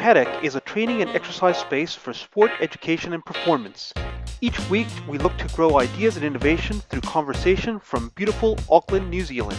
Paddock is a training and exercise space for sport education and performance. Each week, we look to grow ideas and innovation through conversation from beautiful Auckland, New Zealand.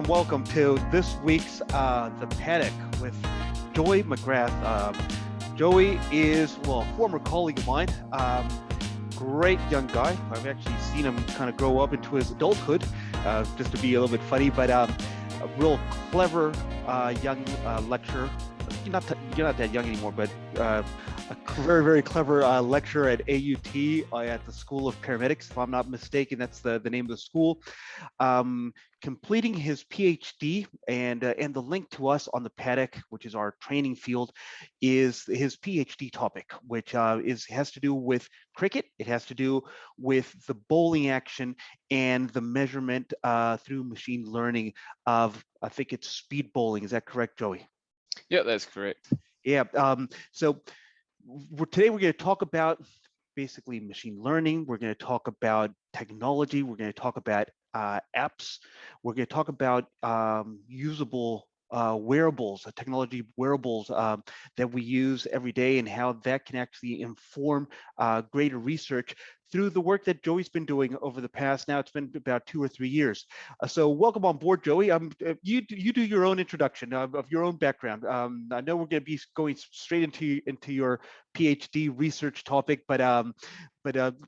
Welcome to this week's The Paddock with Joey McGrath. Joey is, a former colleague of mine, great young guy. I've actually seen him kind of grow up into his adulthood, just to be a little bit funny, but a real clever young lecturer. You're not that young anymore, but a very, very clever lecturer at AUT at the School of Paramedics, if I'm not mistaken. That's the name of the school. Completing his PhD, and the link to us on the Paddock, which is our training field, is his PhD topic, which has to do with cricket. It has to do with the bowling action and the measurement through machine learning of, I think it's speed bowling. Is that correct, Joey? Yeah, that's correct. Yeah. So today we're going to talk about basically machine learning. We're going to talk about technology. We're going to talk about apps. We're going to talk about usable wearables, technology wearables that we use every day, and how that can actually inform greater research through the work that Joey's been doing over the past. Now it's been about 2 or 3 years. So welcome on board, Joey. You do your own introduction of your own background. I know we're going to be going straight into your PhD research topic, but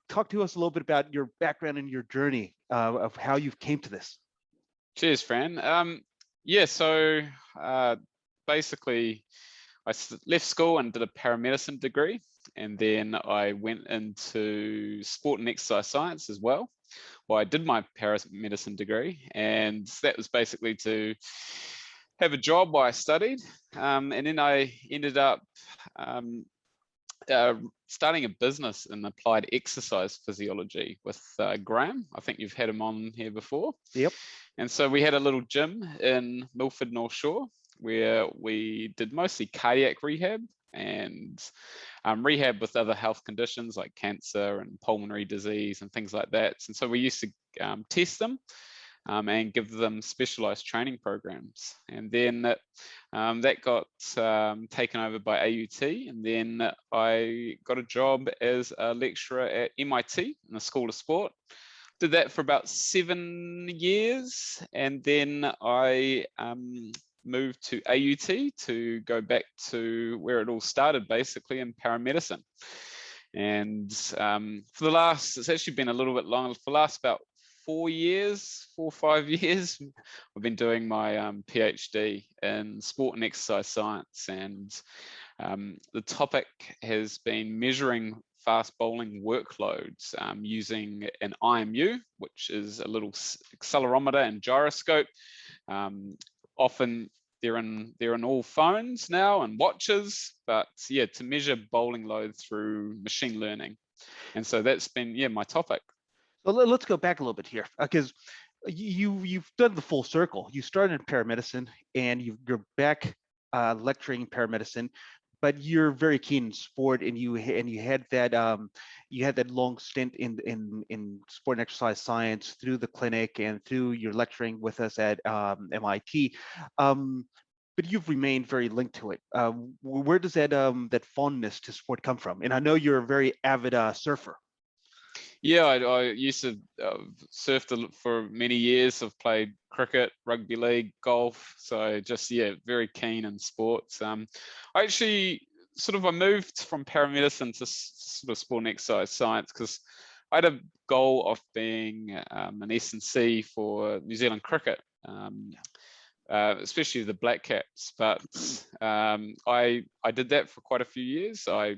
talk to us a little bit about your background and your journey of how you've came to this. Cheers, Fran. So basically, I left school and did a paramedicine degree, and then I went into sport and exercise science as well. Well, I did my paramedicine degree, and that was basically to have a job while I studied, and then I ended up starting a business in applied exercise physiology with Graham. I think you've had him on here before. Yep. And so we had a little gym in Milford, North Shore, where we did mostly cardiac rehab and rehab with other health conditions like cancer and pulmonary disease and things like that. And so we used to test them and give them specialized training programs. And then that got taken over by AUT. And then I got a job as a lecturer at MIT in the School of Sport. Did that for about 7 years. And then I moved to AUT to go back to where it all started, basically in paramedicine. And it's actually been a little bit longer, for the last about 4 or 5 years, I've been doing my PhD in sport and exercise science. And the topic has been measuring fast bowling workloads using an IMU, which is a little accelerometer and gyroscope. Often they're in all phones now and watches, but yeah, to measure bowling load through machine learning. And so that's been my topic. So let's go back a little bit here, because you've done the full circle. You started in paramedicine, and you're back lecturing paramedicine, but you're very keen in sport, and you had that long stint in sport and exercise science through the clinic and through your lecturing with us at MIT. But you've remained very linked to it. Where does that fondness to sport come from? And I know you're a very avid surfer. Yeah, I used to surf for many years. I've played cricket, rugby league, golf. So just, very keen in sports. I actually I moved from paramedicine to sort of sport and exercise science because I had a goal of being an S&C for New Zealand Cricket. Especially the Black Caps, but I did that for quite a few years. I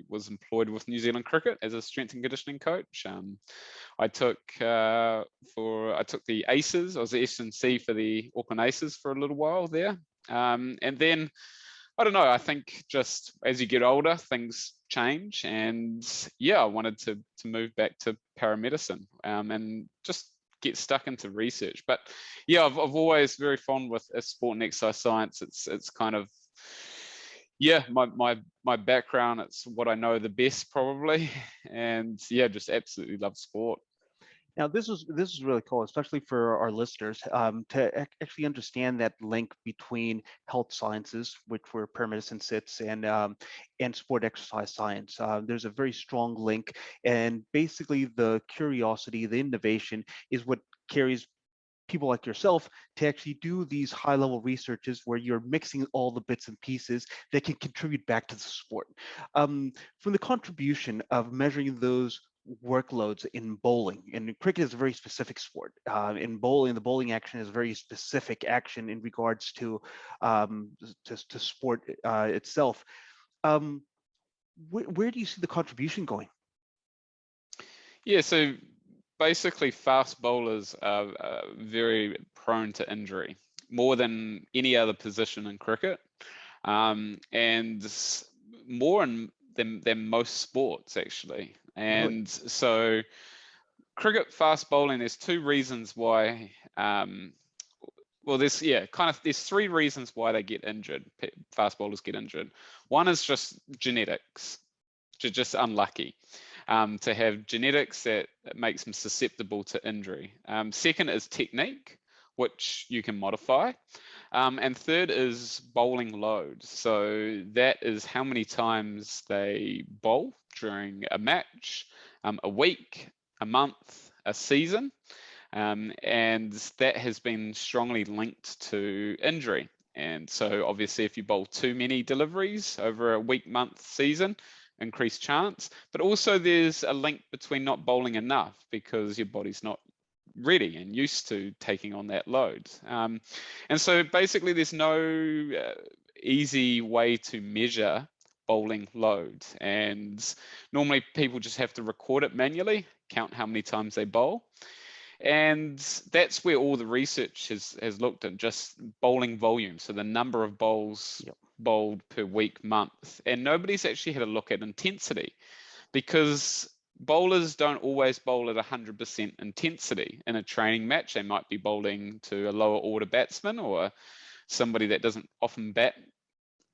was employed with New Zealand Cricket as a strength and conditioning coach. I took the Aces. I was the S&C for the Auckland Aces for a little while there, and then I don't know. I think just as you get older, things change, and I wanted to move back to paramedicine and just get stuck into research. But yeah, I've always very fond with sport and exercise science. It's kind of, yeah, my background. It's what I know the best probably, and yeah, just absolutely love sport. Now, this is really cool, especially for our listeners, to actually understand that link between health sciences, which where paramedicine sits, and sport exercise science. There's a very strong link, and basically the curiosity, the innovation, is what carries people like yourself to actually do these high-level researches where you're mixing all the bits and pieces that can contribute back to the sport. From the contribution of measuring those workloads in bowling, and cricket is a very specific sport. In bowling, the bowling action is very specific action in regards to sport itself. Um, where do you see the contribution going? Yeah, so basically fast bowlers are very prone to injury, more than any other position in cricket, and more than most sports actually. Really? And so cricket fast bowling, there's two reasons why, well, there's three reasons why they get injured, fast bowlers get injured. One is just genetics, just unlucky. To have genetics that makes them susceptible to injury. Second is technique, which you can modify. And third is bowling load. So that is how many times they bowl during a match, a week, a month, a season. And that has been strongly linked to injury. And so obviously if you bowl too many deliveries over a week, month, season, increased chance, but also there's a link between not bowling enough because your body's not ready and used to taking on that load. And so basically there's no easy way to measure bowling load. And normally people just have to record it manually, count how many times they bowl. And that's where all the research has looked at, just bowling volume. So the number of bowls bowled per week, month. And nobody's actually had a look at intensity, because bowlers don't always bowl at 100% intensity. In a training match, they might be bowling to a lower order batsman or somebody that doesn't often bat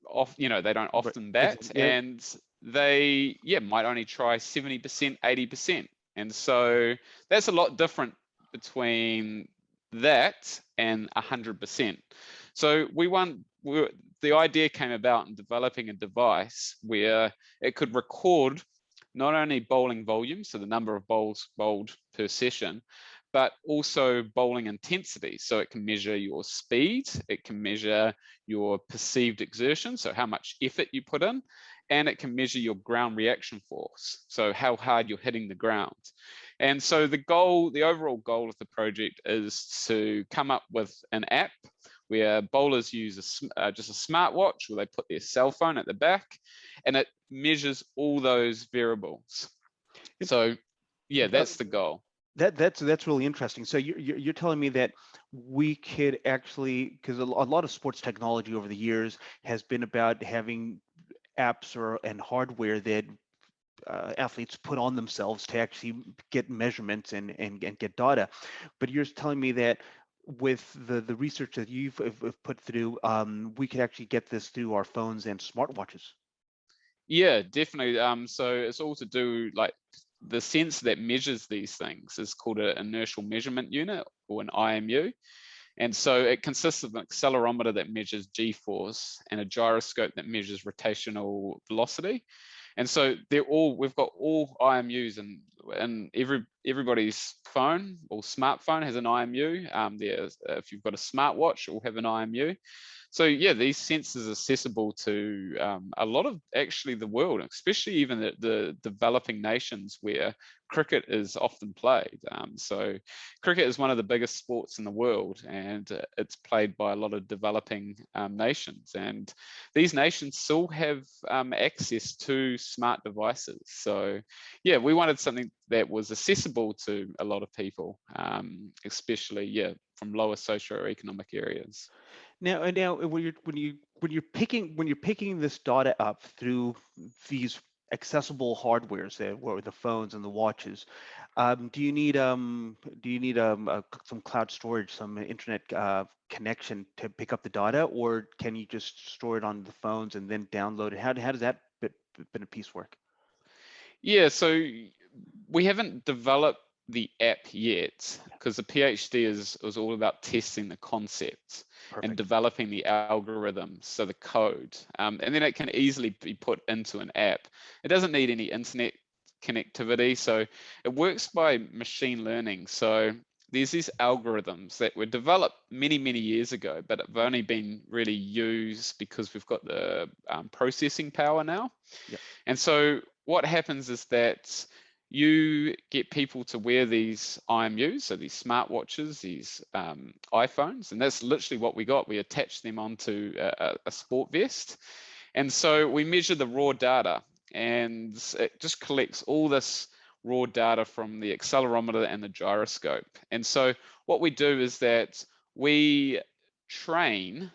they don't often bat, Yeah. and they might only try 70%, 80%. And so that's a lot different between that and 100%. So the idea came about in developing a device where it could record not only bowling volume, so the number of bowls bowled per session, but also bowling intensity. So it can measure your speed, it can measure your perceived exertion, so how much effort you put in, and it can measure your ground reaction force, so how hard you're hitting the ground. And so the overall goal of the project is to come up with an app where bowlers use just a smartwatch, where they put their cell phone at the back, and it measures all those variables. So yeah, that's the goal. That's really interesting. So you're telling me that we could actually, because a lot of sports technology over the years has been about having apps and hardware that athletes put on themselves to actually get measurements and get data. But you're telling me that with the research that you've put through, we could actually get this through our phones and smartwatches. Yeah, definitely. So it's all to do, like, the sensor that measures these things is called an inertial measurement unit, or an IMU. And so it consists of an accelerometer that measures G-force and a gyroscope that measures rotational velocity. And so we've got all IMUs, and everybody's phone or smartphone has an IMU. If you've got a smartwatch, it will have an IMU. So yeah, these sensors are accessible to a lot of actually the world, especially even the developing nations where cricket is often played. So cricket is one of the biggest sports in the world, and it's played by a lot of developing nations. And these nations still have access to smart devices. So yeah, we wanted something that was accessible to a lot of people, especially from lower socioeconomic areas. Now, when you're picking this data up through these accessible hardwares there, were the phones and the watches. Do you need some cloud storage, some internet connection to pick up the data, or can you just store it on the phones and then download it? How does that bit of piece work? Yeah, so we haven't developed the app yet because the PhD is all about testing the concepts and Perfect. developing the algorithms, so the code, and then it can easily be put into an app. It doesn't need any internet connectivity, so it works by machine learning. So there's these algorithms that were developed many, many years ago, but have only been really used because we've got the processing power now. Yep. And so what happens is that you get people to wear these IMUs, so these smartwatches, these iPhones, and that's literally what we got. We attached them onto a sport vest. And so we measure the raw data, and it just collects all this raw data from the accelerometer and the gyroscope. And so what we do is that we train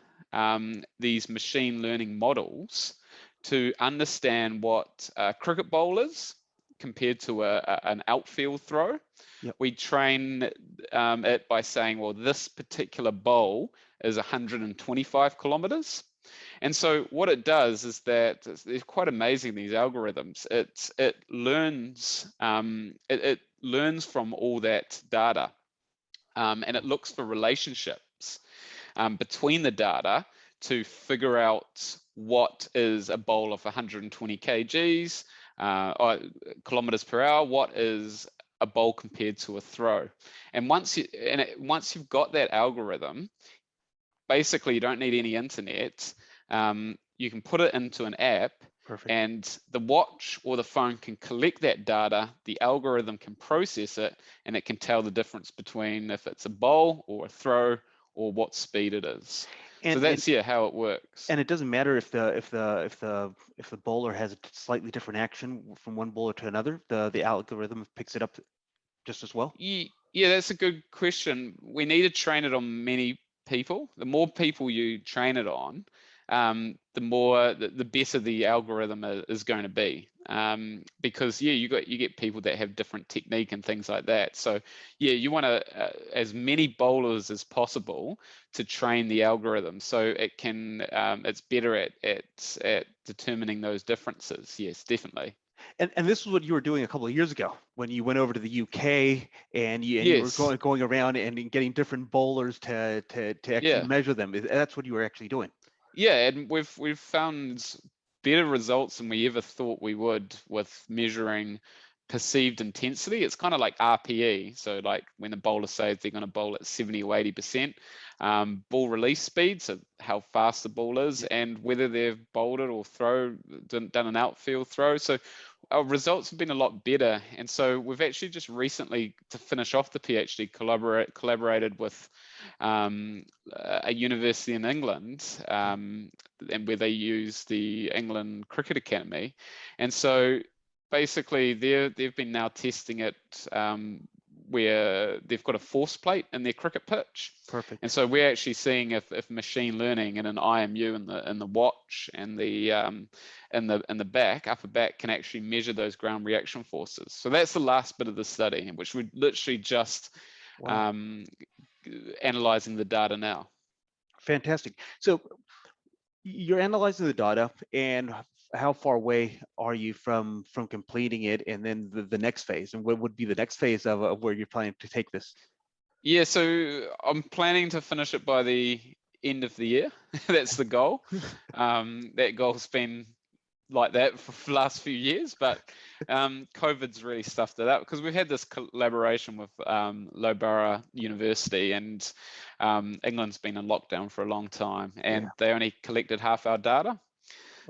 these machine learning models to understand what a cricket bowl is compared to an outfield throw. Yep. We train it by saying, well, this particular bowl is 125 kilometers. And so what it does is that it's quite amazing, these algorithms. It learns it learns from all that data, and it looks for relationships between the data to figure out what is a bowl of 120 kgs or kilometers per hour, what is a bowl compared to a throw. And once you've got that algorithm, basically you don't need any internet. You can put it into an app. Perfect. And the watch or the phone can collect that data, the algorithm can process it, and it can tell the difference between if it's a bowl or a throw or what speed it is. So that's how it works. And it doesn't matter if the bowler has a slightly different action from one bowler to another. The algorithm picks it up just as well. Yeah, that's a good question. We need to train it on many people. The more people you train it on, the better the algorithm is going to be. Because you get people that have different technique and things like that. So you want to as many bowlers as possible to train the algorithm so it can it's better at determining those differences. Yes, definitely. And this is what you were doing a couple of years ago when you went over to the UK and you were going around and getting different bowlers to actually measure them. That's what you were actually doing. Yeah, and we've found better results than we ever thought we would with measuring perceived intensity. It's kind of like RPE. So like when the bowler says they're going to bowl at 70 or 80%, ball release speed, so how fast the ball is, and whether they've bowled it or done an outfield throw. So our results have been a lot better. And so we've actually just recently, to finish off the PhD, collaborated with a university in England, and where they use the England Cricket Academy. And so basically they've been now testing it where they've got a force plate in their cricket pitch. Perfect. And so we're actually seeing if machine learning and an IMU in the watch and the in the upper back can actually measure those ground reaction forces. So that's the last bit of the study, which we're literally just analyzing the data now. Fantastic. So you're analyzing the data, and how far away are you from completing it, and then the next phase, and what would be the next phase of where you're planning to take this? Yeah, so I'm planning to finish it by the end of the year. That's the goal. That goal's been like that for the last few years, but COVID's really stuffed it up because we've had this collaboration with Loughborough University, and England's been in lockdown for a long time, and they only collected half our data.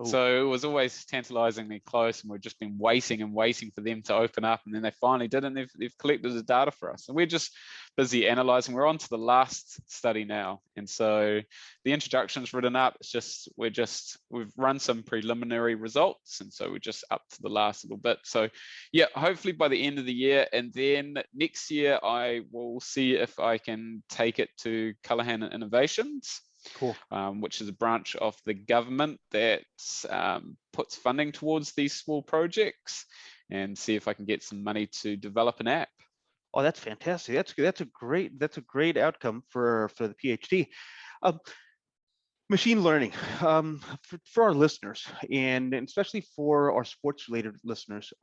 So it was always tantalizingly close, and we've just been waiting and waiting for them to open up, and then they finally did, and they've collected the data for us. And we're just busy analyzing. We're on to the last study now, and so the introduction's written up. It's just we've run some preliminary results, and so we're just up to the last little bit. So yeah, hopefully by the end of the year, and then next year I will see if I can take it to Callaghan Innovations. Cool. which is a branch of the government that puts funding towards these small projects, and see if I can get some money to develop an app. Oh, that's fantastic. That's a great outcome for the PhD. Um, Machine learning, for our listeners, and especially for our sports-related listeners,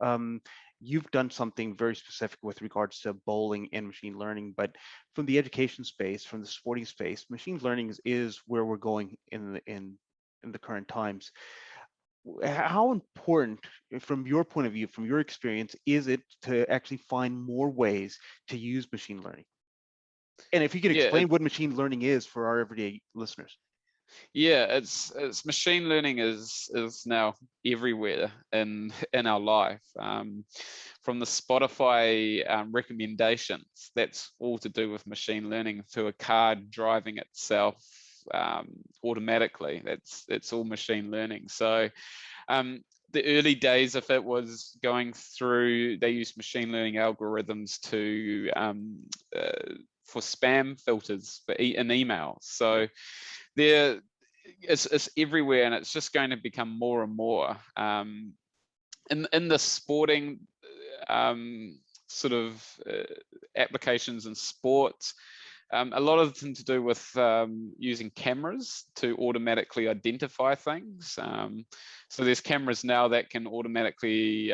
you've done something very specific with regards to bowling and machine learning. But from the education space, from the sporting space, machine learning is where we're going in the current times. How important, from your point of view, from your experience, is it to actually find more ways to use machine learning? And if you could Yeah, explain what machine learning is for our everyday listeners. yeah, it's machine learning is now everywhere in our life. From the Spotify recommendations, that's all to do with machine learning, to a car driving itself automatically. That's all machine learning. So the early days of it was going through, they used machine learning algorithms to for spam filters in emails. So there, it's everywhere, and it's just going to become more and more. In the sporting sort of applications in sports, a lot of them to do with using cameras to automatically identify things. So there's cameras now that can automatically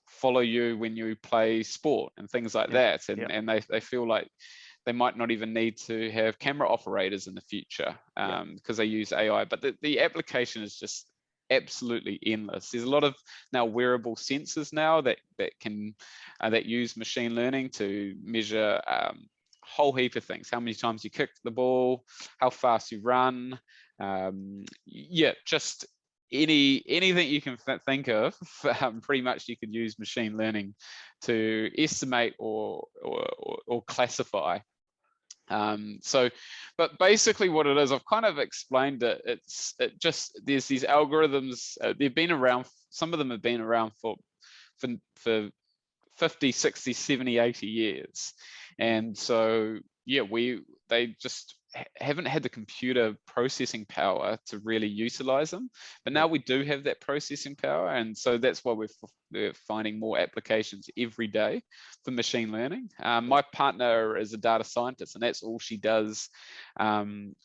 follow you when you play sport and things like that. And they feel like they might not even need to have camera operators in the future because they use AI. But the application is just absolutely endless. There's a lot of now wearable sensors now that can that use machine learning to measure whole heap of things: how many times you kick the ball, how fast you run, just anything you can think of. Pretty much you could use machine learning to estimate or classify. But basically what it is, I've kind of explained it. There's these algorithms, they've been around, some of them have been around for 50, 60, 70, 80 years. And so, they just haven't had the computer processing power to really utilize them. But now we do have that processing power. And so that's why we're finding more applications every day for machine learning. My partner is a data scientist, and that's all she does,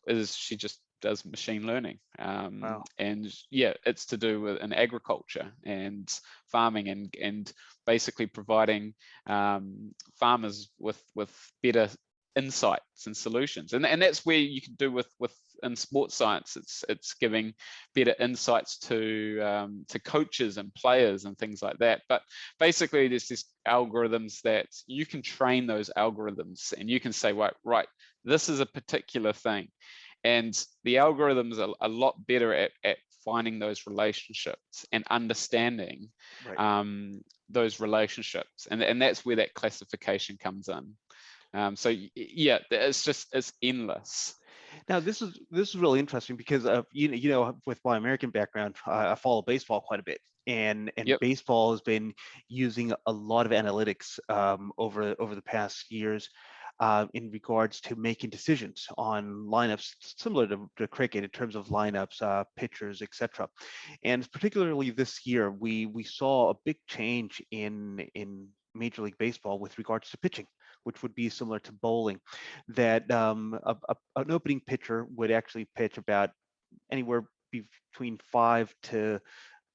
is she just does machine learning. Wow. And it's to do with in agriculture and farming, and basically providing farmers with better insights and solutions. And that's where you can do with in sports science. It's giving better insights to coaches and players and things like that. But basically there's these algorithms that you can train those algorithms, and you can say, right, this is a particular thing. And the algorithms are a lot better at finding those relationships and understanding those relationships. And that's where that classification comes in. So it's endless. Now this is really interesting because with my American background, I follow baseball quite a bit, and baseball has been using a lot of analytics over the past years in regards to making decisions on lineups, similar to cricket in terms of lineups, pitchers, etc. And particularly this year, we saw a big change in Major League Baseball with regards to pitching, which would be similar to bowling, that an opening pitcher would actually pitch about anywhere between 5 to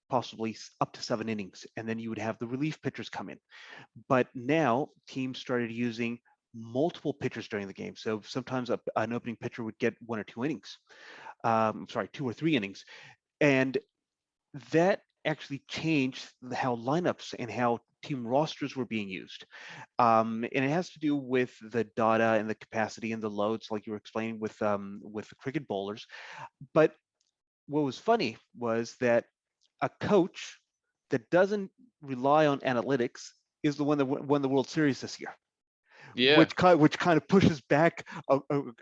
possibly up to 7 innings, and then you would have the relief pitchers come in. But now teams started using multiple pitchers during the game, so sometimes an opening pitcher would get 1 or 2 innings, 2 or 3 innings, and that actually changed how lineups and how team rosters were being used. And it has to do with the data and the capacity and the loads, like you were explaining with the cricket bowlers. But what was funny was that a coach that doesn't rely on analytics is the one that won the World Series this year. Which kind of pushes back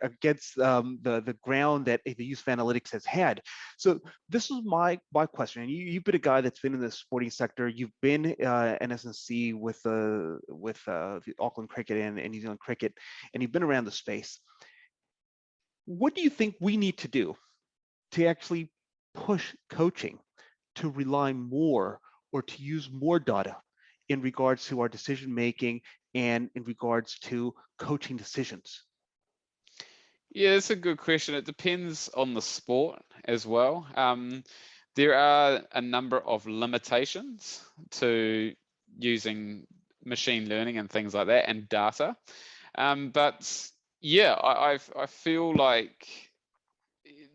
against the ground that the use of analytics has had. So this is my question. You've been a guy that's been in the sporting sector. You've been an SNC with the Auckland Cricket and New Zealand Cricket, and you've been around the space. What do you think we need to do to actually push coaching to rely more or to use more data in regards to our decision making and in regards to coaching decisions? Yeah, it's a good question. It depends on the sport as well. There are a number of limitations to using machine learning and things like that and data. But yeah, I feel like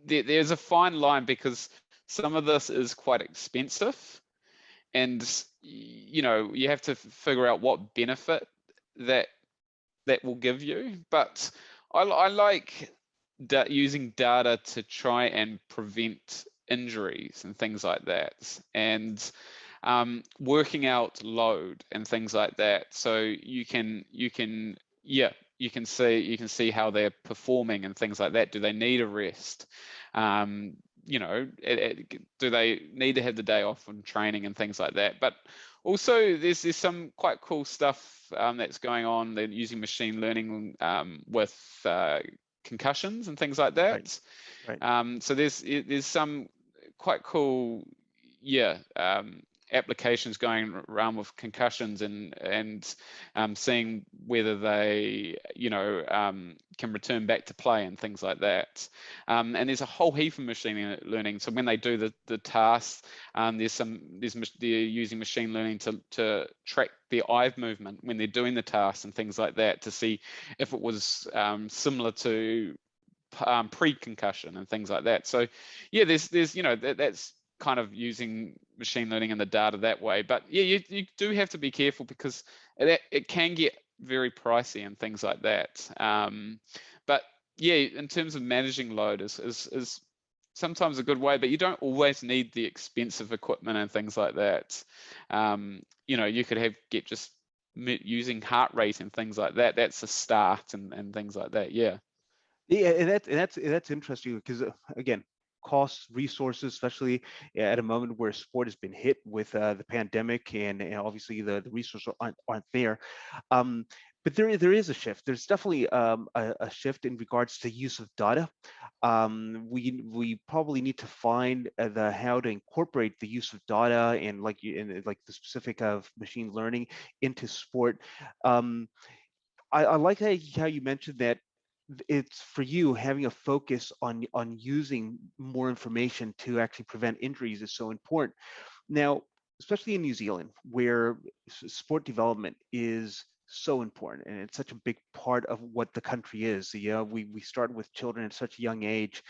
there's a fine line because some of this is quite expensive, and you have to figure out what benefit that will give you. But I like using data to try and prevent injuries and things like that, and working out load and things like that. So you can see how they're performing and things like that. Do they need a rest? Um, do they need to have the day off from training and things like that? But also, there's some quite cool stuff that's going on. They're using machine learning with concussions and things like Right, that. right. So there's some quite cool, yeah, applications going around with concussions and seeing whether they can return back to play and things like that. And there's a whole heap of machine learning. So when they do the tasks, they're using machine learning to track their eye movement when they're doing the tasks and things like that to see if it was similar to pre-concussion and things like that. So yeah, there's that's kind of using machine learning and the data that way. But yeah, you do have to be careful because it can get very pricey and things like that. But yeah, in terms of managing load is sometimes a good way, but you don't always need the expensive equipment and things like that. You could get just using heart rate and things like that. That's a start and things like that. Yeah. Yeah, and that's interesting because again, costs, resources, especially at a moment where sport has been hit with the pandemic, and obviously the resources aren't there. Um, but there is a shift. There's definitely a shift in regards to use of data. We probably need to find the how to incorporate the use of data and like the specific of machine learning into sport. Um, I like how you mentioned that it's for you having a focus on using more information to actually prevent injuries is so important. Now, especially in New Zealand, where sport development is so important and it's such a big part of what the country is. We start with children at such a young age,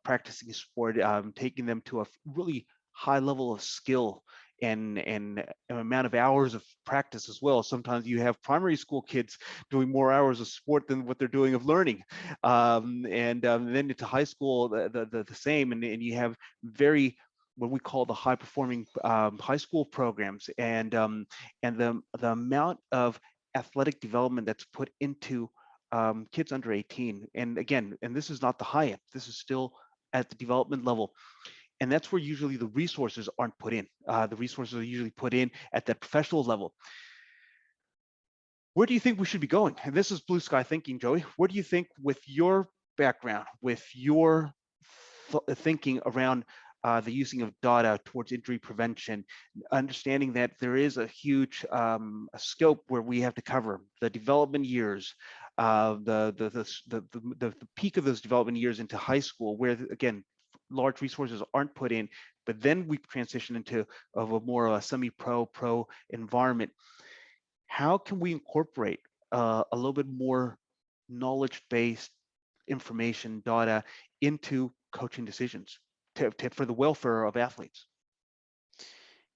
practicing sport, taking them to a really high level of skill and an amount of hours of practice as well. Sometimes you have primary school kids doing more hours of sport than what they're doing of learning, and then into high school the same, and you have very what we call the high performing high school programs, and the amount of athletic development that's put into kids under 18. And again, and this is not the high end, this is still at the development level, and that's where usually the resources aren't put in. The resources are usually put in at that professional level. Where do you think we should be going? And this is blue sky thinking, Joey. Where do you think, with your background, with your thinking around the using of data towards injury prevention, understanding that there is a huge a scope where we have to cover the development years, the peak of those development years into high school, where again large resources aren't put in, but then we transition into of a more semi-pro environment. How can we incorporate a little bit more knowledge-based information data into coaching decisions for the welfare of athletes?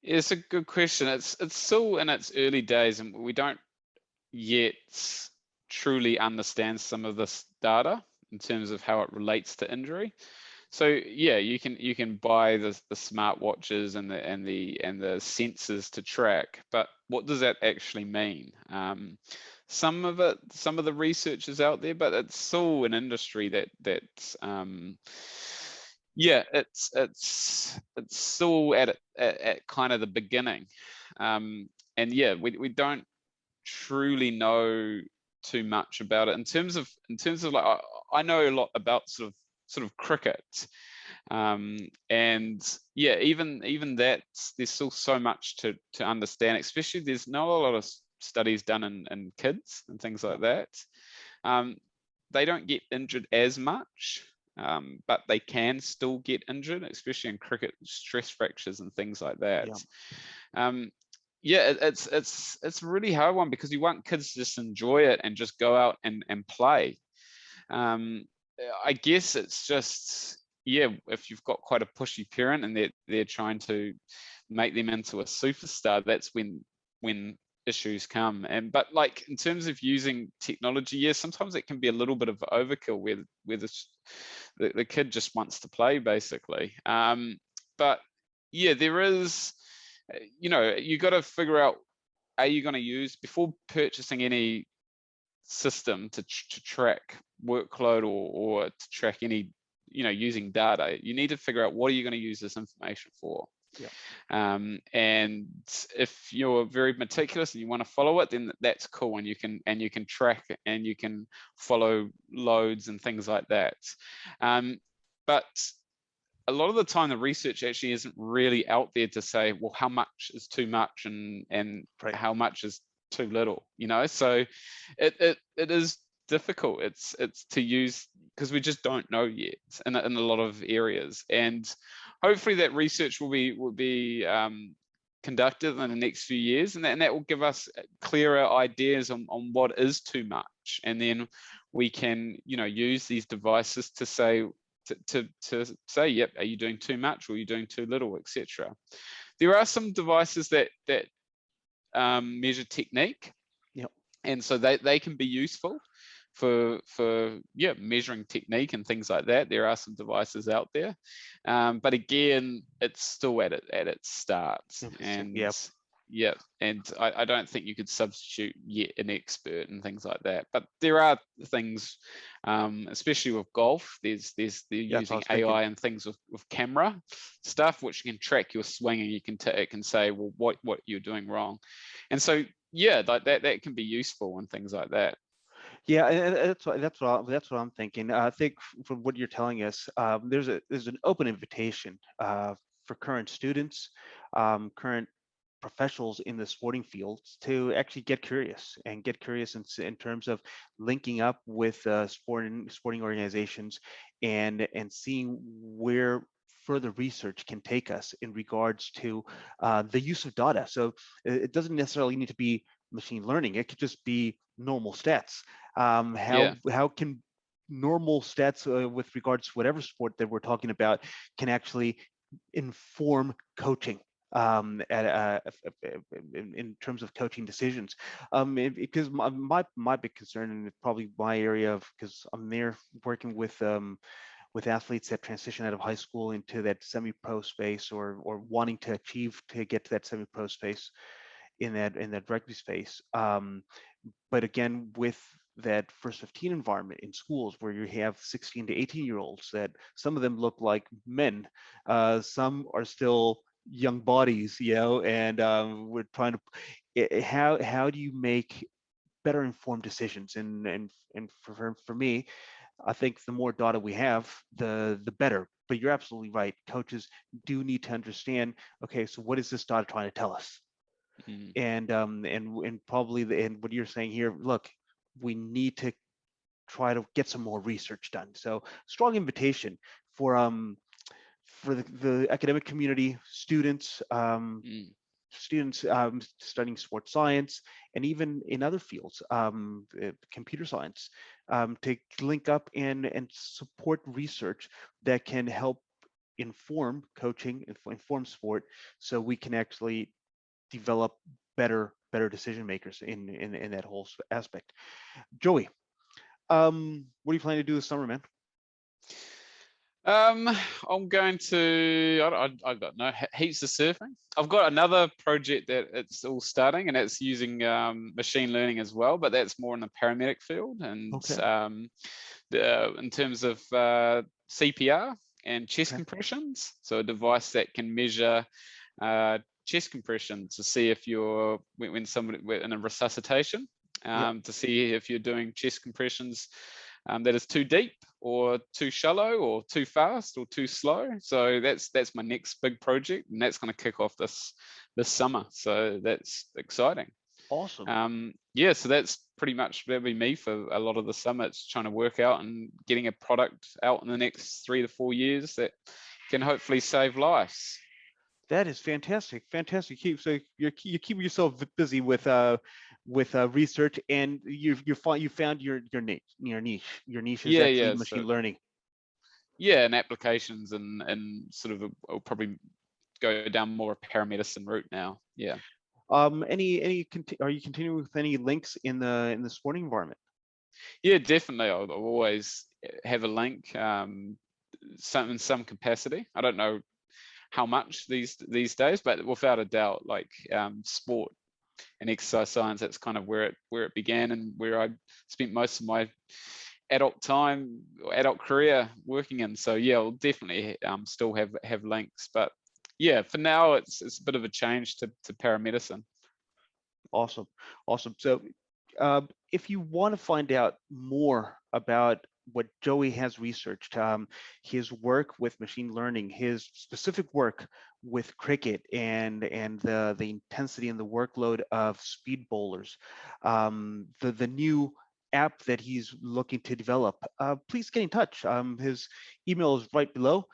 It's a good question. It's still in its early days, and we don't yet truly understand some of this data in terms of how it relates to injury. So yeah, you can buy the smart watches and the sensors to track, but what does that actually mean? Some of the research is out there, but it's still an industry yeah, it's still at kind of the beginning, and yeah, we don't truly know too much about it in terms of like I know a lot about sort of cricket, and yeah, even that there's still so much to understand. Especially there's not a lot of studies done in kids and things like that. They don't get injured as much, but they can still get injured, especially in cricket, stress fractures and things like that. Yeah, it's a really hard one because you want kids to just enjoy it and just go out and play. I guess it's just, yeah, if you've got quite a pushy parent and they're trying to make them into a superstar, that's when issues come. But like in terms of using technology, yeah, sometimes it can be a little bit of overkill where the kid just wants to play basically. But yeah, there is, you got to figure out, are you going to use, before purchasing any system to track workload or to track any, using data, you need to figure out what are you going to use this information for. And if you're very meticulous and you want to follow it, then that's cool, and you can track it and you can follow loads and things like that. But a lot of the time the research actually isn't really out there to say, well, how much is too much and how much is too little, so it is difficult. It's to use because we just don't know yet in a lot of areas, and hopefully that research will be conducted in the next few years, and that will give us clearer ideas on what is too much, and then we can use these devices to say to say, yep, are you doing too much or are you doing too little, etc. There are some devices that measure technique, and so they can be useful for measuring technique and things like that. There are some devices out there, but again, it's still at its start, and and I don't think you could substitute yet an expert and things like that. But there are things, especially with golf, they're using AI and things with camera stuff, which can track your swing, and it can say, well, what you're doing wrong, and so yeah, that can be useful and things like that. Yeah, and that's what I'm thinking. I think from what you're telling us, there's an open invitation for current students, current professionals in the sporting fields to actually get curious in terms of linking up with sporting organizations and seeing where further research can take us in regards to the use of data. So it doesn't necessarily need to be machine learning. It could just be normal stats. How can normal stats with regards to whatever sport that we're talking about can actually inform coaching in terms of coaching decisions? Because my big concern, and probably my area of, because I'm there working with athletes that transition out of high school into that semi-pro space, or wanting to get to that semi-pro space in that rugby space. But again, with that first 15 environment in schools where you have 16 to 18-year-olds, that some of them look like men, some are still young bodies, and we're trying to, how do you make better informed decisions? And for me, I think the more data we have, the better. But you're absolutely right. Coaches do need to understand, okay, so what is this data trying to tell us? And probably and what you're saying here, look, we need to try to get some more research done. So strong invitation for the academic community, students, studying sports science, and even in other fields, computer science, to link up and support research that can help inform coaching, inform sport, so we can actually develop better decision makers in that whole aspect. Joey, what are you planning to do this summer, man? I'm going to, I've got heaps of surfing. I've got another project that it's all starting, and it's using machine learning as well, but that's more in the paramedic field. And in terms of CPR and chest compressions, so a device that can measure chest compression to see if you're, when somebody in a resuscitation, to see if you're doing chest compressions that is too deep or too shallow or too fast or too slow. So that's my next big project, and that's going to kick off this summer. So that's exciting. Awesome. Yeah, so that's pretty much that'll be me for a lot of the summer. It's trying to work out and getting a product out in the next 3 to 4 years that can hopefully save lives. That is fantastic. Fantastic. So you're keeping yourself busy with research, and you found your niche. Your niche is actually machine learning. Yeah, and applications and sort of I'll probably go down more a paramedicine route now. Yeah. Are you continuing with any links in the sporting environment? Yeah, definitely. I'll always have a link, in some capacity. I don't know how much these days, but without a doubt, like sport and exercise science, that's kind of where it began and where I spent most of my adult career working in. So yeah, I'll definitely still have links, but yeah, for now it's a bit of a change to paramedicine. Awesome. So if you want to find out more about what Joey has researched, his work with machine learning, his specific work with cricket, and the intensity and the workload of speed bowlers, the new app that he's looking to develop, please get in touch. His email is right below.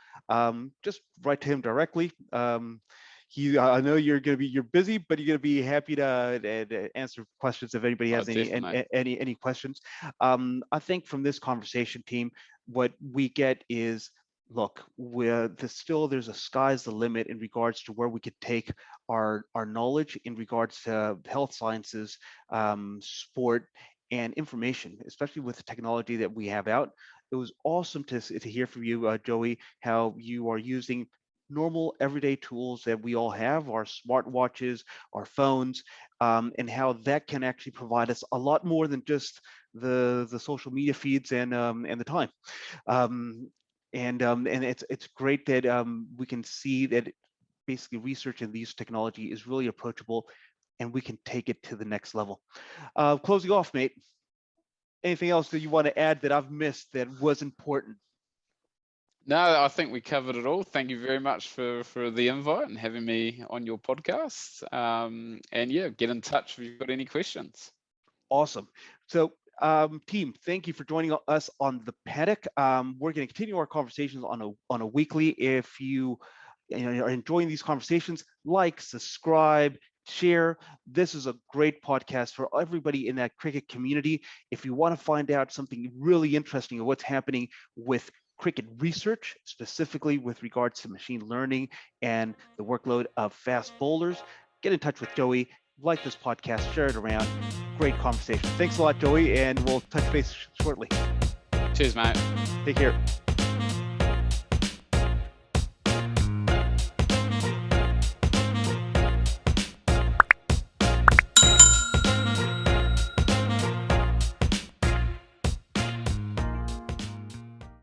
Just write to him directly. I know you're busy, but you're gonna be happy to answer questions if anybody has any questions. I think from this conversation, team, what we get is, look, there's a sky's the limit in regards to where we could take our knowledge in regards to health sciences, sport, and information, especially with the technology that we have out. It was awesome to hear from you, Joey, how you are using normal everyday tools that we all have, our smartwatches, our phones, and how that can actually provide us a lot more than just the social media feeds and the time. And it's great that we can see that basically research in these technology is really approachable, and we can take it to the next level. Closing off, mate, anything else that you want to add that I've missed that was important? No, I think we covered it all. Thank you very much for the invite and having me on your podcast. And yeah, get in touch if you've got any questions. Awesome. So team, thank you for joining us on the Paddock. We're going to continue our conversations on a weekly. If you are enjoying these conversations, like, subscribe, share. This is a great podcast for everybody in that cricket community. If you want to find out something really interesting of what's happening with cricket research, specifically with regards to machine learning and the workload of fast bowlers, get in touch with Joey. Like this podcast, share it around. Great conversation. Thanks a lot, Joey, and we'll touch base shortly. Cheers, mate. Take care.